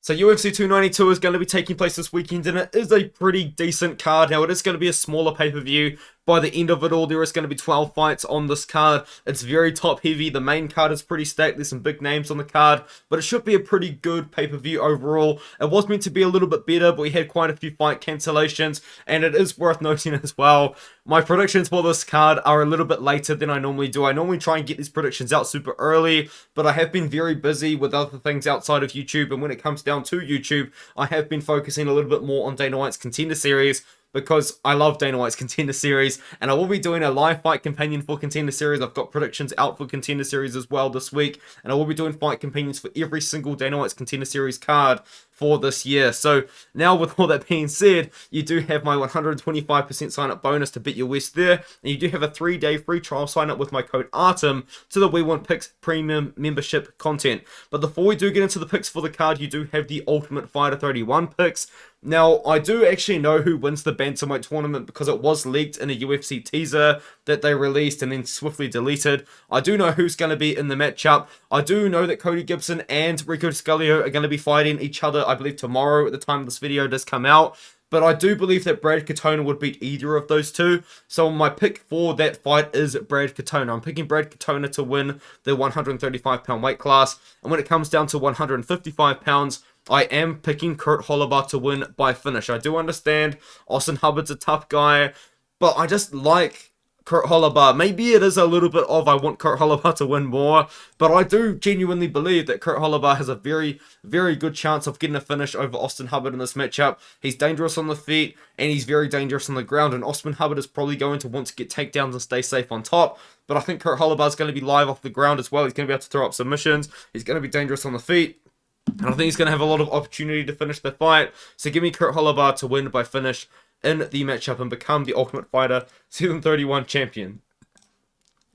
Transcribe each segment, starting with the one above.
So UFC 292 is going to be taking place this weekend, and it is a pretty decent card. Now, it is going to be a smaller pay-per-view. By the end of it all, there is going to be 12 fights on this card. It's very top-heavy. The main card is pretty stacked. There's some big names on the card, but it should be a pretty good pay-per-view overall. It was meant to be a little bit better, but we had quite a few fight cancellations, and it is worth noting as well, my predictions for this card are a little bit later than I normally do. I normally try and get these predictions out super early, but I have been very busy with other things outside of YouTube, and when it comes down to YouTube, I have been focusing a little bit more on Dana White's Contender Series, because I love Dana White's Contender Series, and I will be doing a live fight companion for Contender Series. I've got predictions out for Contender Series as well this week, and I will be doing fight companions for every single Dana White's Contender Series card for this year. So now, with all that being said, you do have my 125% sign up bonus to Bet Your West there, and you do have a 3-day free trial sign up with my code ARTEM to the We Want Picks premium membership content. But before we do get into the picks for the card, you do have the Ultimate Fighter 31 picks. Now, I do actually know who wins the bantamweight tournament because it was leaked in a UFC teaser that they released and then swiftly deleted. I do know who's going to be in the matchup. I do know that Cody Gibson and Rico Scalio are going to be fighting each other, I believe, tomorrow at the time this video does come out. But I do believe that Brad Katona would beat either of those two. So my pick for that fight is Brad Katona. I'm picking Brad Katona to win the 135-pound weight class. And when it comes down to 155 pounds, I am picking Kurt Holobaugh to win by finish. I do understand Austin Hubbard's a tough guy, but I just like Kurt Holobaugh. Maybe it is a little bit of I want Kurt Holobaugh to win more, but I do genuinely believe that Kurt Holobaugh has a very, very good chance of getting a finish over Austin Hubbard in this matchup. He's dangerous on the feet, and he's very dangerous on the ground, and Austin Hubbard is probably going to want to get takedowns and stay safe on top. But I think Kurt Holobaugh is going to be live off the ground as well. He's going to be able to throw up submissions. He's going to be dangerous on the feet. And I think he's going to have a lot of opportunity to finish the fight. So give me Kurt Holobaugh to win by finish in the matchup and become the Ultimate Fighter 731 champion.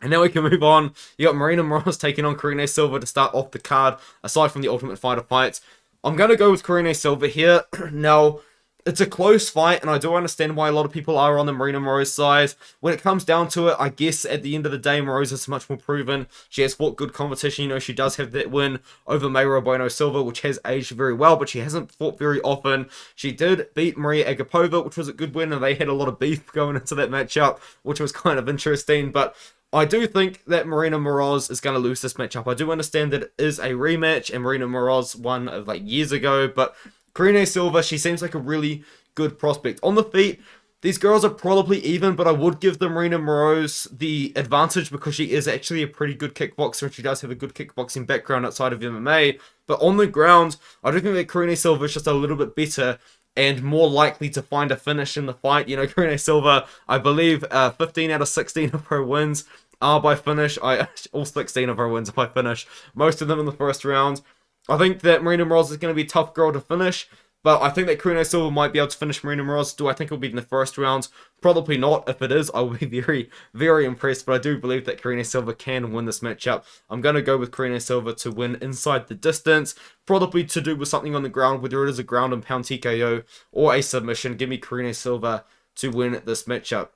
And now we can move on. You got Maryna Moroz taking on Karine Silva to start off the card, aside from the Ultimate Fighter fights. I'm going to go with Karine Silva here. Now, it's a close fight, and I do understand why a lot of people are on the Maryna Moroz side. When it comes down to it, I guess at the end of the day, Moroz is much more proven. She has fought good competition. You know, she does have that win over Mayra Bueno Silva, which has aged very well, but she hasn't fought very often. She did beat Maria Agapova, which was a good win, and they had a lot of beef going into that matchup, which was kind of interesting. But I do think that Maryna Moroz is going to lose this matchup. I do understand that it is a rematch, and Maryna Moroz won like years ago, but Karine Silva, she seems like a really good prospect. On the feet, these girls are probably even, but I would give the Maryna Moroz the advantage because she is actually a pretty good kickboxer and she does have a good kickboxing background outside of MMA. But on the ground, I do think that Karine Silva is just a little bit better and more likely to find a finish in the fight. You know, Karine Silva, I believe 15 out of 16 of her wins are by finish. All 16 of her wins are by finish. Most of them in the first round. I think that Maryna Moroz is going to be a tough girl to finish, but I think that Karine Silva might be able to finish Maryna Moroz. Do I think it'll be in the first round? Probably not. If it is, I will be very, very impressed, but I do believe that Karine Silva can win this matchup. I'm going to go with Karine Silva to win inside the distance, probably to do with something on the ground, whether it is a ground and pound TKO or a submission. Give me Karine Silva to win this matchup.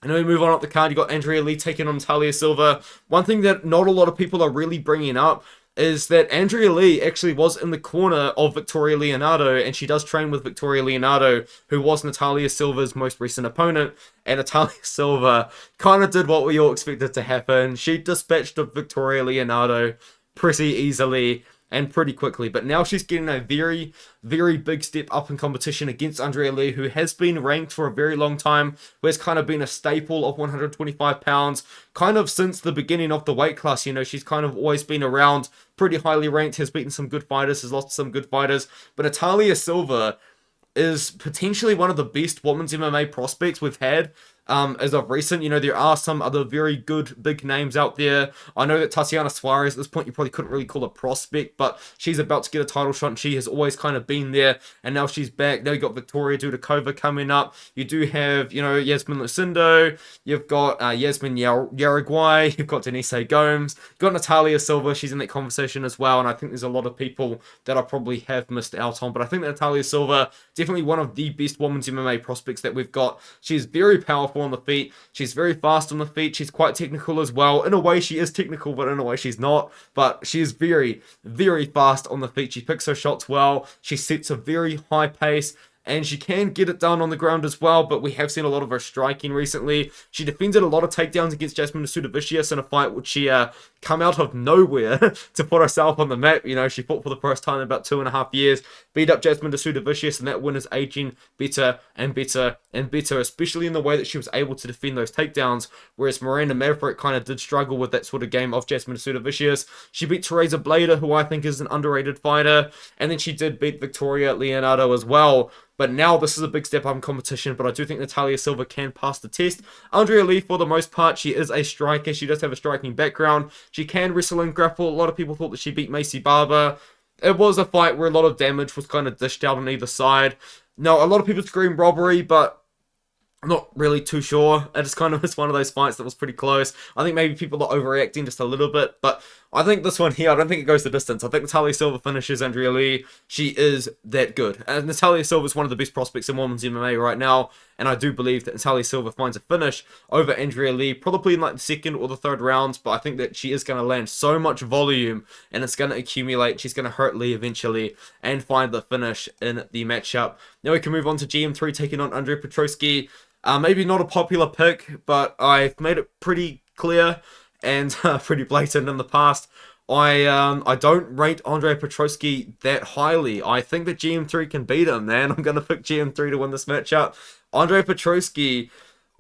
And then we move on up the card. You got Andrea Lee taking on Natalia Silva. One thing that not a lot of people are really bringing up is that Andrea Lee actually was in the corner of Victoria Leonardo, and she does train with Victoria Leonardo, who was Natalia Silva's most recent opponent, and Natalia Silva kind of did what we all expected to happen. She dispatched Victoria Leonardo pretty easily and pretty quickly, but now she's getting a very, very big step up in competition against Andrea Lee, who has been ranked for a very long time, who has kind of been a staple of 125 pounds, kind of since the beginning of the weight class. You know, she's kind of always been around, pretty highly ranked, has beaten some good fighters, has lost some good fighters, but Natalia Silva is potentially one of the best women's MMA prospects we've had as of recent. You know, there are some other very good big names out there. I know that Tatiana Suarez, at this point, you probably couldn't really call a prospect, but she's about to get a title shot, and she has always kind of been there, and now she's back. Now you got Victoria Dudakova coming up. You do have, you know, Yasmin Lucindo. You've got Yasmin Yariguay. You've got Denise Gomes. You've got Natalia Silva. She's in that conversation as well, and I think there's a lot of people that I probably have missed out on, but I think that Natalia Silva, definitely one of the best women's MMA prospects that we've got. She's very powerful. powerful on the feet. She's very fast on the feet. She's quite technical as well. In a way, she is technical, but in a way, she's not. But she is very, very fast on the feet. She picks her shots well. She sets a very high pace. And she can get it done on the ground as well, but we have seen a lot of her striking recently. She defended a lot of takedowns against Jasmine Sudovicius in a fight which she come out of nowhere to put herself on the map. You know, she fought for the first time in about 2.5 years, beat up Jasmine Sudovicius, and that win is aging better and better and better, especially in the way that she was able to defend those takedowns, whereas Miranda Maverick kind of did struggle with that sort of game of Jasmine Sudovicius. She beat Teresa Blader, who I think is an underrated fighter, and then she did beat Victoria Leonardo as well. But now this is a big step up in competition, but I do think Natalia Silva can pass the test. Andrea Lee, for the most part, she is a striker. She does have a striking background. She can wrestle and grapple. A lot of people thought that she beat Macy Barber. It was a fight where a lot of damage was kind of dished out on either side. No, a lot of people scream robbery, but I'm not really too sure. It's one of those fights that was pretty close. I think maybe people are overreacting just a little bit, but I think this one here, I don't think it goes the distance. I think Natalia Silva finishes Andrea Lee. She is that good. And Natalia Silva is one of the best prospects in women's MMA right now, and I do believe that Natalia Silva finds a finish over Andrea Lee, probably in like the second or the third rounds, but I think that she is going to land so much volume, and it's going to accumulate. She's going to hurt Lee eventually, and find the finish in the matchup. Now we can move on to GM3 taking on Andrea Petroski. Maybe not a popular pick, but I've made it pretty clear and pretty blatant in the past. I don't rate Andrea Petroski that highly. I think that GM3 can beat him, man. I'm going to pick GM3 to win this matchup. Andrea Petroski,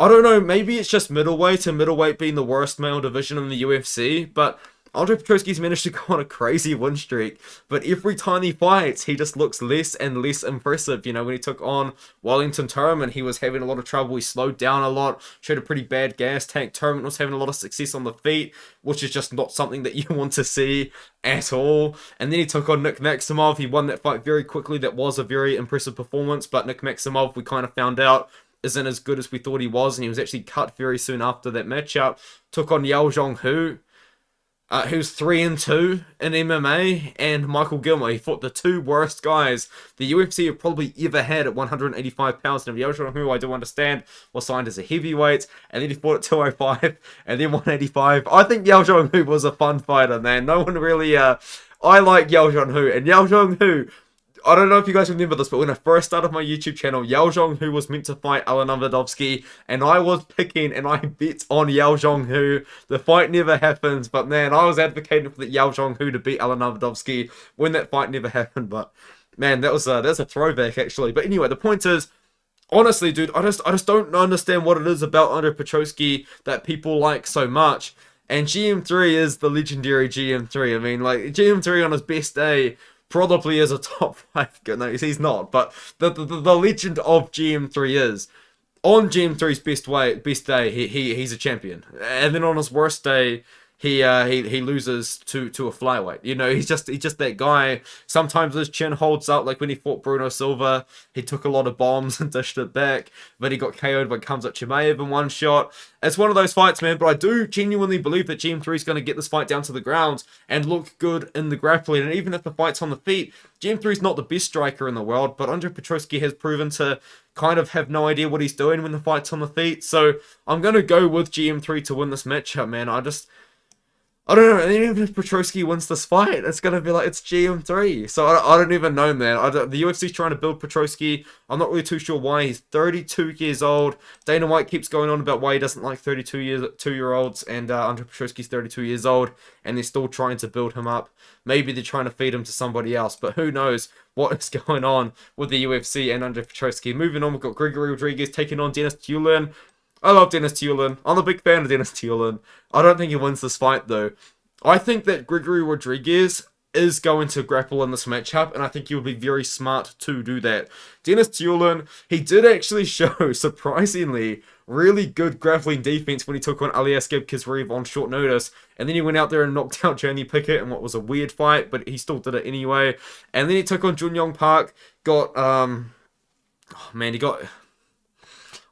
I don't know, maybe it's just middleweight, and middleweight being the worst male division in the UFC, but Andrea Petroski's managed to go on a crazy win streak, but every time he fights, he just looks less and less impressive. You know, when he took on Wellington Turman, he was having a lot of trouble. He slowed down a lot, showed a pretty bad gas tank. Turman was having a lot of success on the feet, which is just not something that you want to see at all. And then he took on Nick Maximov. He won that fight very quickly. That was a very impressive performance, but Nick Maximov, we kind of found out, isn't as good as we thought he was, and he was actually cut very soon after that matchup. Took on Yao Zhonghu, who's 3-2 in MMA, and Michael Gilmore. He fought the two worst guys the UFC have probably ever had at 185 pounds. And Yao Zhonghu, I do understand, was signed as a heavyweight, and then he fought at 205, and then 185. I think Yao Zhonghu was a fun fighter, man. No one really, I like Yao Zhonghu, and Yao Zhonghu, I don't know if you guys remember this, but when I first started my YouTube channel, Yao Zhonghu was meant to fight Alan Davidovsky, and I was picking and I bet on Yao Zhonghu. The fight never happens, but man, I was advocating for the Yao Zhonghu to beat Alan Davidovsky when that fight never happened. But man, that's a throwback actually. But anyway, the point is, honestly, dude, I just don't understand what it is about Andrea Petroski that people like so much. And GM3 is the legendary GM3. I mean, like, GM3 on his best day probably is a top 5. No, he's not. But the legend of GM3 is, on GM3's best day, he's a champion. And then on his worst day, he loses to a flyweight. You know, he's just that guy. Sometimes his chin holds up, like when he fought Bruno Silva. He took a lot of bombs and dished it back, but he got KO'd by Khamzat Chimaev in one shot. It's one of those fights, man, but I do genuinely believe that GM3 is going to get this fight down to the ground and look good in the grappling. And even if the fight's on the feet, GM3 is not the best striker in the world, but Andrea Petroski has proven to kind of have no idea what he's doing when the fight's on the feet. So I'm going to go with GM3 to win this matchup, man. I don't know, and even if Petroski wins this fight, it's going to be like, it's GM3. So I don't even know, man. The UFC's trying to build Petroski. I'm not really too sure why. He's 32 years old. Dana White keeps going on about why he doesn't like 32-year-olds, and Andrea Petroski's 32 years old, and they're still trying to build him up. Maybe they're trying to feed him to somebody else, but who knows what is going on with the UFC and Andrea Petroski. Moving on, we've got Gregory Rodrigues taking on Denis Tiuliulin. I love Denis Tiuliulin. I'm a big fan of Denis Tiuliulin. I don't think he wins this fight, though. I think that Gregory Rodrigues is going to grapple in this matchup, and I think he would be very smart to do that. Denis Tiuliulin, he did actually show, surprisingly, really good grappling defense when he took on Aliaskhab Khizriev on short notice, and then he went out there and knocked out Jamie Pickett in what was a weird fight, but he still did it anyway. And then he took on Jun Yong Park,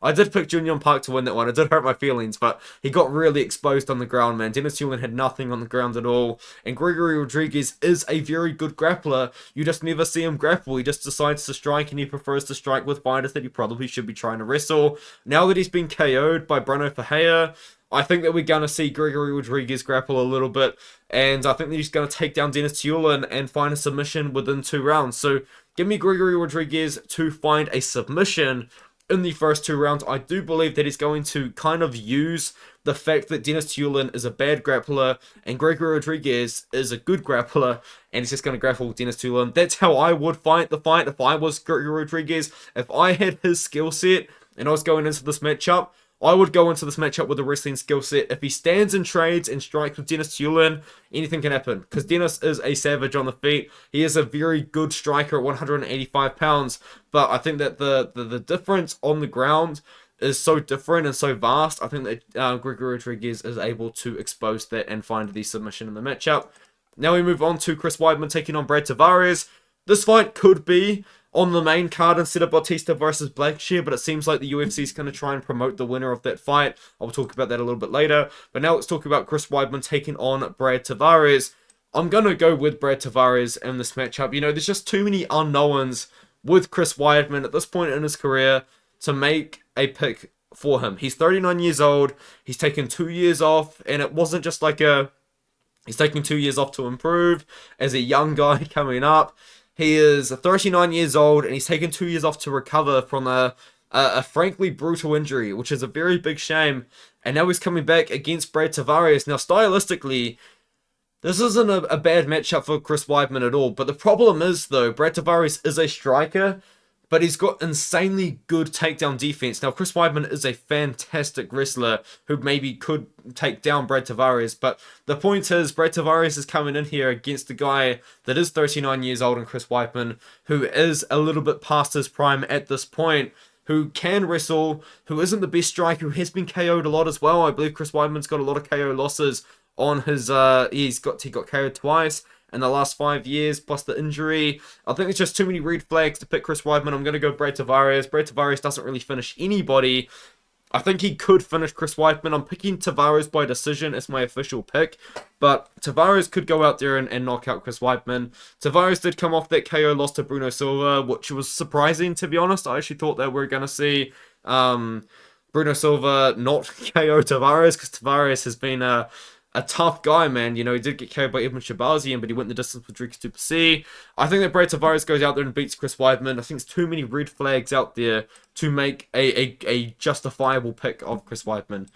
I did pick Junior Park to win that one. It did hurt my feelings, but he got really exposed on the ground, man. Denis Tiuliulin had nothing on the ground at all. And Gregory Rodrigues is a very good grappler. You just never see him grapple. He just decides to strike, and he prefers to strike with fighters that he probably should be trying to wrestle. Now that he's been KO'd by Bruno Ferreira, I think that we're going to see Gregory Rodrigues grapple a little bit, and I think that he's going to take down Denis Tiuliulin and find a submission within 2 rounds. So give me Gregory Rodrigues to find a submission in the first 2 rounds. I do believe that he's going to kind of use the fact that Denis Tiuliulin is a bad grappler and Gregory Rodrigues is a good grappler, and he's just going to grapple Denis Tiuliulin. That's how I would fight the fight if I was Gregory Rodrigues. If I had his skill set and I was going into this matchup, I would go into this matchup with a wrestling skill set. If he stands and trades and strikes with Denis Tiuliulin, anything can happen. Because Denis is a savage on the feet. He is a very good striker at 185 pounds. But I think that the difference on the ground is so different and so vast. I think that Gregory Rodrigues is able to expose that and find the submission in the matchup. Now we move on to Chris Weidman taking on Brad Tavares. This fight could be on the main card instead of Bautista versus Blackshear, but it seems like the UFC is going to try and promote the winner of that fight. I'll talk about that a little bit later. But now let's talk about Chris Weidman taking on Brad Tavares. I'm going to go with Brad Tavares in this matchup. You know, there's just too many unknowns with Chris Weidman at this point in his career to make a pick for him. He's 39 years old. He's taken 2 years off, and it wasn't just like he's taking 2 years off to improve as a young guy coming up. He is 39 years old, and he's taken 2 years off to recover from a frankly brutal injury, which is a very big shame. And now he's coming back against Brad Tavares. Now, stylistically, this isn't a bad matchup for Chris Weidman at all. But the problem is, though, Brad Tavares is a striker, but he's got insanely good takedown defense. Now, Chris Weidman is a fantastic wrestler who maybe could take down Brad Tavares. But the point is, Brad Tavares is coming in here against a guy that is 39 years old and Chris Weidman, who is a little bit past his prime at this point, who can wrestle, who isn't the best striker, who has been KO'd a lot as well. I believe Chris Weidman's got a lot of KO losses on his... he got KO'd twice in the last 5 years, plus the injury. I think there's just too many red flags to pick Chris Weidman. I'm going to go Brad Tavares. Brad Tavares doesn't really finish anybody. I think he could finish Chris Weidman. I'm picking Tavares by decision as my official pick, but Tavares could go out there and knock out Chris Weidman. Tavares did come off that KO loss to Bruno Silva, which was surprising, to be honest. I actually thought that we were going to see Bruno Silva not KO Tavares, because Tavares has been a tough guy, man. You know, he did get KO'd by Edmund Shabazian, but he went the distance with Rodrigues to C. I think that Brad Tavares goes out there and beats Chris Weidman. I think there's too many red flags out there to make a justifiable pick of Chris Weidman.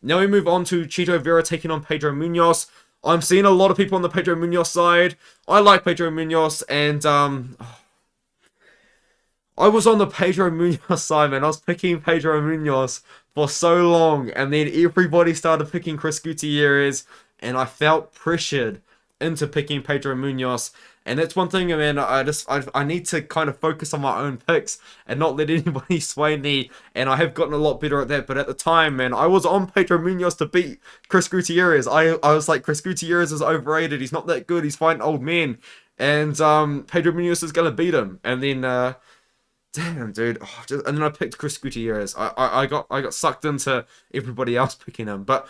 Now we move on to Chito Vera taking on Pedro Munhoz. I'm seeing a lot of people on the Pedro Munhoz side. I like Pedro Munhoz, and I was on the Pedro Munhoz side, man. I was picking Pedro Munhoz for so long, and then everybody started picking Chris Gutierrez, and I felt pressured into picking Pedro Munhoz. And that's one thing, man, I need to kind of focus on my own picks and not let anybody sway me, and I have gotten a lot better at that. But at the time, man, I was on Pedro Munhoz to beat Chris Gutierrez. I was like, Chris Gutierrez is overrated, he's not that good, he's fighting old men, and Pedro Munhoz is going to beat him. And then... damn, dude. And then I picked Chris Gutierrez. I got sucked into everybody else picking him. But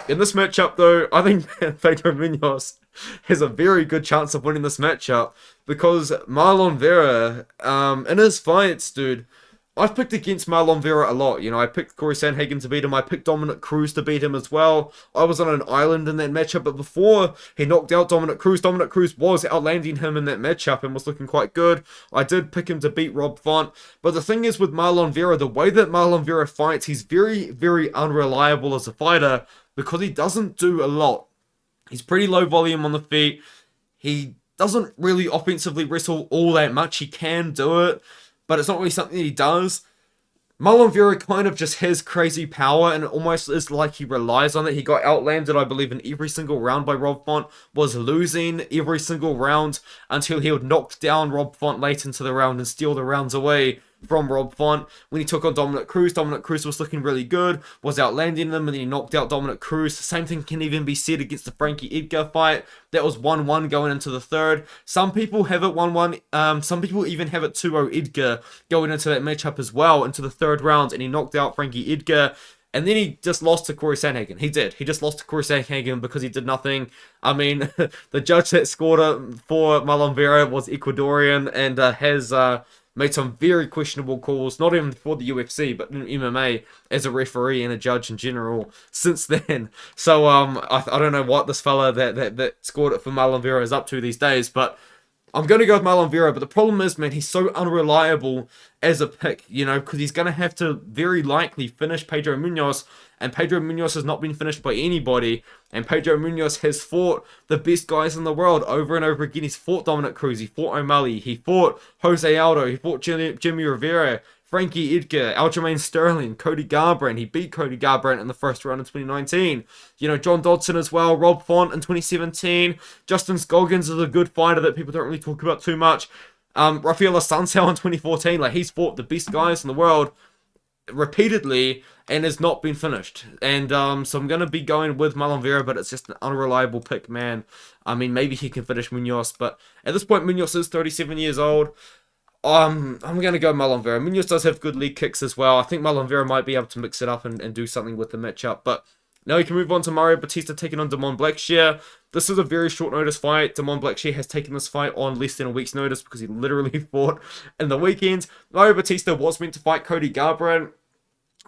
in this matchup, though, I think Pedro Munhoz has a very good chance of winning this matchup, because Marlon Vera, in his fights, dude, I've picked against Marlon Vera a lot. You know, I picked Corey Sandhagen to beat him. I picked Dominic Cruz to beat him as well. I was on an island in that matchup, but before he knocked out Dominic Cruz was outlanding him in that matchup and was looking quite good. I did pick him to beat Rob Font. But the thing is with Marlon Vera, the way that Marlon Vera fights, he's very, very unreliable as a fighter, because he doesn't do a lot. He's pretty low volume on the feet. He doesn't really offensively wrestle all that much. He can do it, but it's not really something that he does. Marlon Vera kind of just has crazy power, and it almost is like he relies on it. He got outlanded, I believe, in every single round by Rob Font, was losing every single round until he would knock down Rob Font late into the round and steal the rounds away from Rob Font. When he took on Dominic Cruz was looking really good, was outlanding them, and then he knocked out Dominic Cruz. The same thing can even be said against the Frankie Edgar fight. That was 1-1 going into the third. Some people have it 1-1. Some people even have it 2-0 Edgar going into that matchup as well, into the third round, and he knocked out Frankie Edgar. And then he just lost to Corey Sandhagen. He did. He just lost to Corey Sandhagen because he did nothing. I mean, the judge that scored it for Marlon Vera was Ecuadorian and has made some very questionable calls, not even for the UFC, but in MMA as a referee and a judge in general since then. So I don't know what this fella that scored it for Marlon Vera is up to these days, but I'm going to go with Marlon Vera, but the problem is, man, he's so unreliable as a pick, you know, because he's going to have to very likely finish Pedro Munhoz, and Pedro Munhoz has not been finished by anybody, and Pedro Munhoz has fought the best guys in the world over and over again. He's fought Dominic Cruz, he fought O'Malley, he fought Jose Aldo, he fought Jimmy Rivera, Frankie Edgar, Aljamain Sterling, Cody Garbrandt. He beat Cody Garbrandt in the first round in 2019. You know, John Dodson as well, Rob Font in 2017. Justin Scoggins is a good fighter that people don't really talk about too much. Rafael Assunção in 2014. Like, he's fought the best guys in the world repeatedly and has not been finished. And so I'm going to be going with Marlon Vera, but it's just an unreliable pick, man. I mean, maybe he can finish Munhoz, but at this point, Munhoz is 37 years old. I'm going to go Marlon Vera. Munhoz does have good leg kicks as well. I think Marlon Vera might be able to mix it up and do something with the matchup. But now we can move on to Mario Bautista taking on Damon Blackshear. This is a very short notice fight. Damon Blackshear has taken this fight on less than a week's notice because he literally fought in the weekend. Mario Bautista was meant to fight Cody Garbrandt.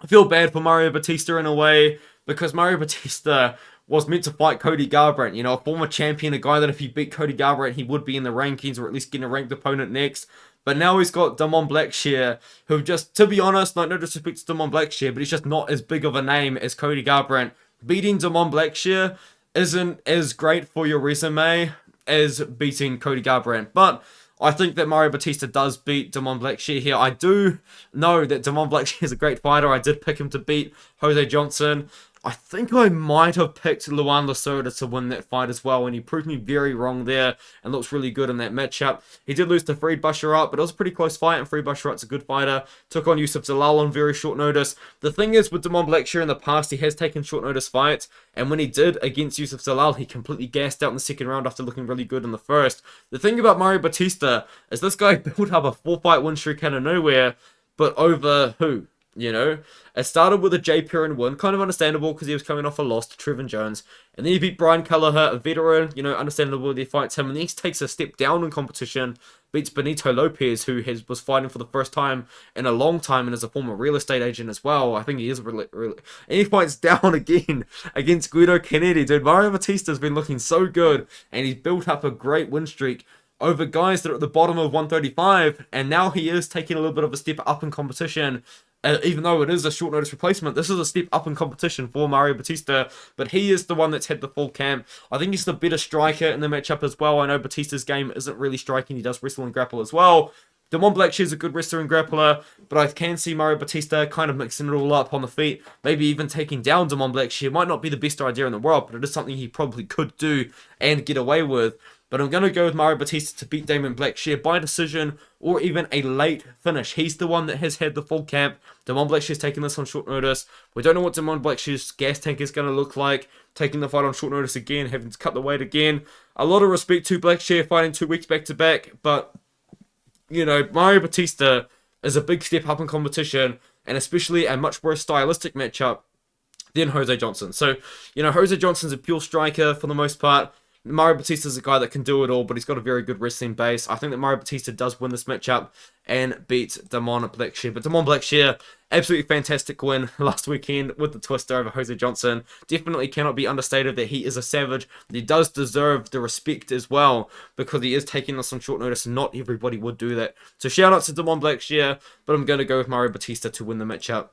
I feel bad for Mario Bautista in a way because Mario Bautista was meant to fight Cody Garbrandt. You know, a former champion, a guy that if he beat Cody Garbrandt, he would be in the rankings or at least getting a ranked opponent next. But now he's got Damon Blackshear, who just, to be honest, no disrespect to Damon Blackshear, but he's just not as big of a name as Cody Garbrandt. Beating Damon Blackshear isn't as great for your resume as beating Cody Garbrandt. But I think that Mario Bautista does beat Damon Blackshear here. I do know that Damon Blackshear is a great fighter. I did pick him to beat Jose Johnson. I think I might have picked Luan Lasota to win that fight as well, and he proved me very wrong there and looks really good in that matchup. He did lose to Farid Basharat, but it was a pretty close fight, and Farid Basharat's a good fighter. Took on Youssef Zalal on very short notice. The thing is, with Damon Blackshear in the past, he has taken short notice fights, and when he did against Youssef Zalal, he completely gassed out in the second round after looking really good in the first. The thing about Mario Bautista is this guy built up a 4-fight win streak out of nowhere, but over who? You know, it started with a Jay Perrin win, kind of understandable because he was coming off a loss to Trevin Jones, and then he beat Brian Kelleher, a veteran, you know, understandable that he fights him, and then he takes a step down in competition, beats Benito Lopez, who was fighting for the first time in a long time and is a former real estate agent as well. I think he is really, and he fights down again against Guido Kennedy. Dude, Mario Bautista's been looking so good, and he's built up a great win streak over guys that are at the bottom of 135, and now he is taking a little bit of a step up in competition. Even though it is a short notice replacement, this is a step up in competition for Mario Bautista, but he is the one that's had the full camp. I think he's the better striker in the matchup as well. I know Bautista's game isn't really striking, he does wrestle and grapple as well. Damon Blackshear is a good wrestler and grappler, but I can see Mario Bautista kind of mixing it all up on the feet, maybe even taking down Damon Blackshear. Might not be the best idea in the world, but it is something he probably could do and get away with. But I'm going to go with Mario Bautista to beat Damon Blackshear by decision or even a late finish. He's the one that has had the full camp. Damon Blackshear's taking this on short notice. We don't know what Damon Blackshear's gas tank is going to look like. Taking the fight on short notice again, having to cut the weight again. A lot of respect to Blackshear fighting 2 weeks back to back. But, you know, Mario Bautista is a big step up in competition. And especially a much worse stylistic matchup than Jose Johnson. So, you know, Jose Johnson's a pure striker for the most part. Mario Bautista is a guy that can do it all, but he's got a very good wrestling base. I think that Mario Bautista does win this matchup and beat Damon Blackshear. But Damon Blackshear, absolutely fantastic win last weekend with the twister over Jose Johnson. Definitely cannot be understated that he is a savage. He does deserve the respect as well because he is taking this on short notice and not everybody would do that. So shout out to Damon Blackshear, but I'm going to go with Mario Bautista to win the matchup.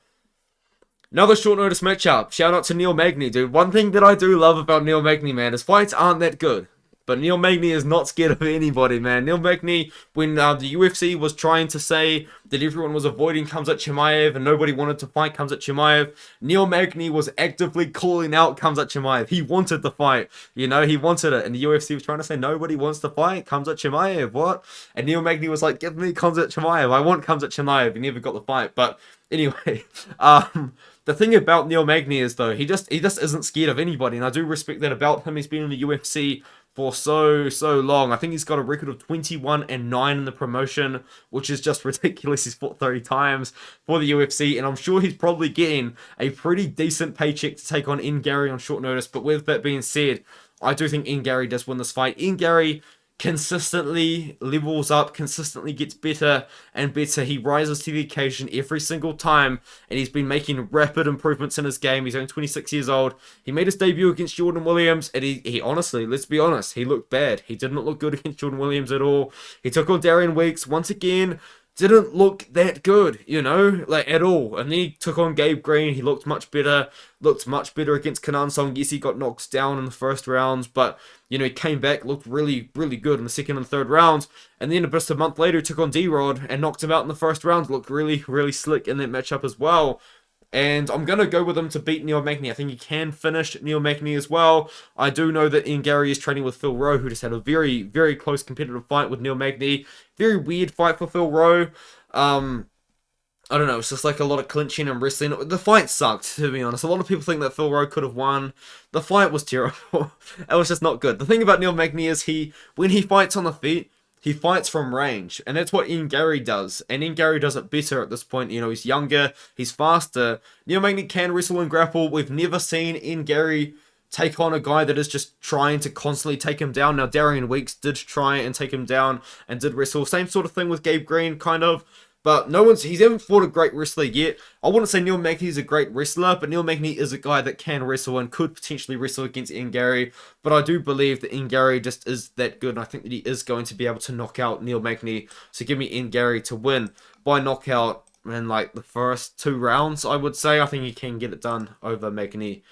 Another short notice matchup. Shout out to Neil Magny, dude. One thing that I do love about Neil Magny, man, his fights aren't that good. But Neil Magny is not scared of anybody, man. Neil Magny, when the UFC was trying to say that everyone was avoiding Khamzat Chimaev and nobody wanted to fight Khamzat Chimaev, Neil Magny was actively calling out Khamzat Chimaev. He wanted the fight, you know, he wanted it. And the UFC was trying to say, nobody wants to fight Khamzat Chimaev, what? And Neil Magny was like, give me Khamzat Chimaev. I want Khamzat Chimaev. He never got the fight. But anyway, the thing about Neil Magny is, though, he just isn't scared of anybody. And I do respect that about him. He's been in the UFC for so long. I think he's got a record of 21-9 in the promotion, which is just ridiculous. He's fought 30 times for the UFC, and I'm sure he's probably getting a pretty decent paycheck to take on Garry on short notice. But with that being said, I do think Garry does win this fight. Garry consistently levels up, consistently gets better and better. He rises to the occasion every single time, and he's been making rapid improvements in his game. He's only 26 years old. He made his debut against Jordan Williams, and he honestly, let's be honest, he looked bad. He did not look good against Jordan Williams at all. He took on Darian Weeks once again. Didn't look that good, you know, like at all. And then he took on Gabe Green. He looked much better against Kenan Song. Yes, he got knocked down in the first rounds, but, you know, he came back, looked really good in the second and third rounds. And then just a month later, he took on D-Rod and knocked him out in the first round. Looked really slick in that matchup as well. And I'm going to go with him to beat Neil Magny. I think he can finish Neil Magny as well. I do know that Garry is training with Phil Rowe, who just had a very close competitive fight with Neil Magny. Very weird fight for Phil Rowe. I don't know, it's just like a lot of clinching and wrestling. The fight sucked, to be honest. A lot of people think that Phil Rowe could have won. The fight was terrible. It was just not good. The thing about Neil Magny is when he fights on the feet, he fights from range, and that's what Garry does. And Garry does it better at this point. You know, he's younger, he's faster. Neil Magny can wrestle and grapple. We've never seen Garry take on a guy that is just trying to constantly take him down. Now, Darian Weeks did try and take him down and did wrestle. Same sort of thing with Gabe Green, kind of. But he hasn't fought a great wrestler yet. I wouldn't say Neil Magny is a great wrestler, but Neil Magny is a guy that can wrestle and could potentially wrestle against Garry. But I do believe that Garry just is that good, and I think that he is going to be able to knock out Neil Magny. So give me Garry to win by knockout in like the first 2 rounds, I would say. I think he can get it done over Magny.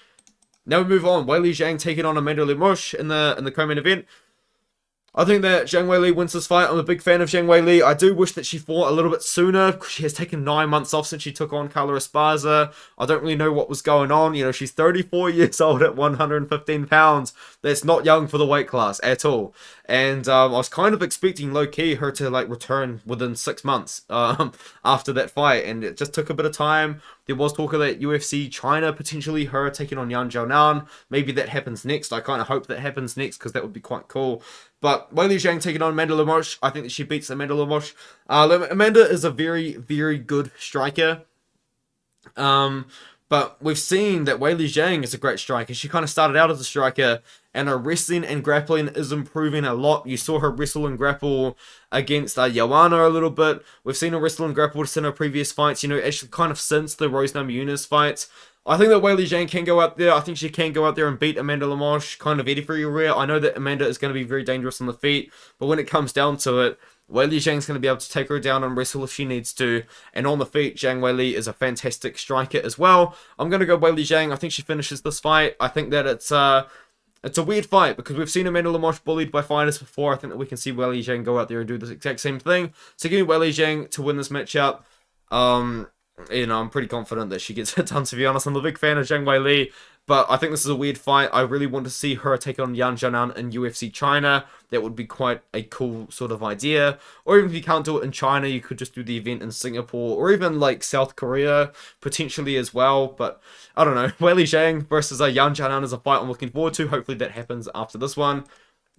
Now we move on. Weili Zhang taking on Amanda Lemos in the co-main event. I think that Zhang Weili wins this fight. I'm a big fan of Zhang Weili. I do wish that she fought a little bit sooner. She has taken 9 months off since she took on Carla Esparza. I don't really know what was going on. You know, she's 34 years old at 115 pounds. That's not young for the weight class at all. And I was kind of expecting low-key her to like return within 6 months after that fight. And it just took a bit of time. There was talk of that UFC China, potentially her taking on Yan Jianan. Maybe that happens next. I kind of hope that happens next because that would be quite cool. But Weili Zhang taking on Amanda Lemos. I think that she beats Amanda Lemos. Amanda is a very good striker. But we've seen that Weili Zhang is a great striker. She kind of started out as a striker, and her wrestling and grappling is improving a lot. You saw her wrestle and grapple against Joanna a little bit. We've seen her wrestle and grapple in her previous fights, you know, actually kind of since the Rose Namajunas fights. I think that Weili Zhang can go out there. I think she can go out there and beat Amanda Lemos kind of everywhere. I know that Amanda is going to be very dangerous on the feet, but when it comes down to it, Weili Zhang's going to be able to take her down and wrestle if she needs to. And on the feet, Zhang Weili is a fantastic striker as well. I'm going to go Weili Zhang. I think she finishes this fight. I think that it's a weird fight because we've seen Amanda Lemos bullied by fighters before. I think that we can see Weili Zhang go out there and do the exact same thing. So give me Weili Zhang to win this matchup. You know, I'm pretty confident that she gets it done, to be honest. I'm a big fan of Zhang Weili, but I think this is a weird fight. I really want to see her take on Yan Jianan in UFC China. That would be quite a cool sort of idea. Or even if you can't do it in China, you could just do the event in Singapore, or even like South Korea, potentially as well. But I don't know. Weili Zhang versus Yan Jianan is a fight I'm looking forward to. Hopefully that happens after this one.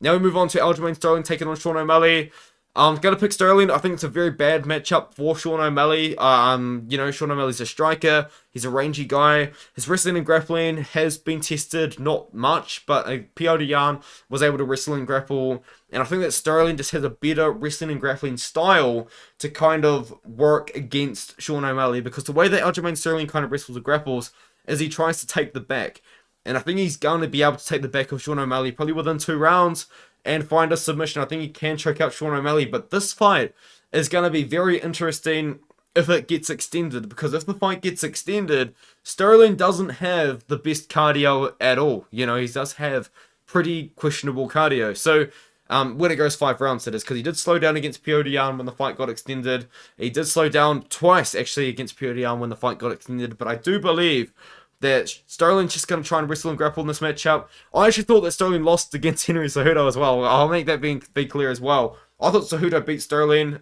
Now we move on to Aljamain Sterling taking on Sean O'Malley. I'm going to pick Sterling. I think it's a very bad matchup for Sean O'Malley. You know, Sean O'Malley's a striker. He's a rangy guy. His wrestling and grappling has been tested, not much, but Piotr Jan was able to wrestle and grapple. And I think that Sterling just has a better wrestling and grappling style to kind of work against Sean O'Malley, because the way that Aljamain Sterling kind of wrestles and grapples is he tries to take the back. And I think he's going to be able to take the back of Sean O'Malley probably within 2 rounds and find a submission. I think he can choke out Sean O'Malley, but this fight is going to be very interesting if it gets extended, because if the fight gets extended, Sterling doesn't have the best cardio at all. You know, he does have pretty questionable cardio. So when it goes 5 rounds, it is, because he did slow down against Tiuliulin when the fight got extended. He did slow down twice, actually, against Tiuliulin when the fight got extended. But I do believe that Sterling's just going to try and wrestle and grapple in this matchup. I actually thought that Sterling lost against Henry Cejudo as well. I'll make that be clear as well. I thought Cejudo beat Sterling.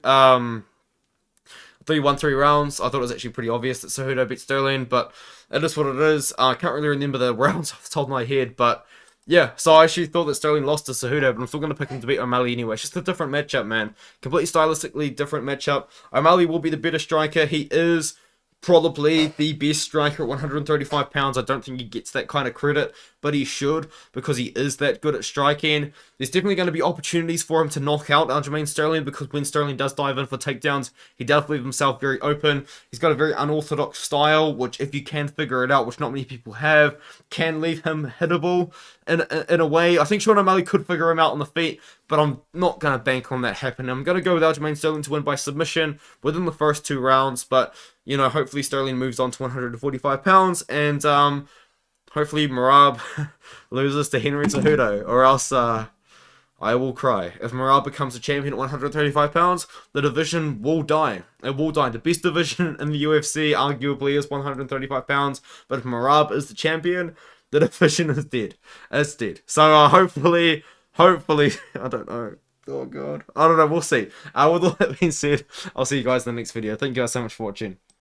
3 rounds. I thought it was actually pretty obvious that Cejudo beat Sterling, but it is what it is. I can't really remember the rounds off the top of my head, but yeah, so I actually thought that Sterling lost to Cejudo, but I'm still going to pick him to beat O'Malley anyway. It's just a different matchup, man. Completely stylistically different matchup. O'Malley will be the better striker. He is probably the best striker at 135 pounds. I don't think he gets that kind of credit, but he should, because he is that good at striking. There's definitely going to be opportunities for him to knock out Aljamain Sterling, because when Sterling does dive in for takedowns, he does leave himself very open. He's got a very unorthodox style, which, if you can figure it out, which not many people have, can leave him hittable in a way. I think Sean O'Malley could figure him out on the feet, but I'm not going to bank on that happening. I'm going to go with Aljamain Sterling to win by submission within the first 2 rounds, but, you know, hopefully Sterling moves on to 145 pounds, and hopefully Merab loses to Henry Cejudo, or else I will cry. If Merab becomes a champion at 135 pounds, the division will die. It will die. The best division in the UFC arguably is 135 pounds, but if Merab is the champion, the division is dead. It's dead. So hopefully, I don't know. Oh god. I don't know, we'll see. With all that being said, I'll see you guys in the next video. Thank you guys so much for watching.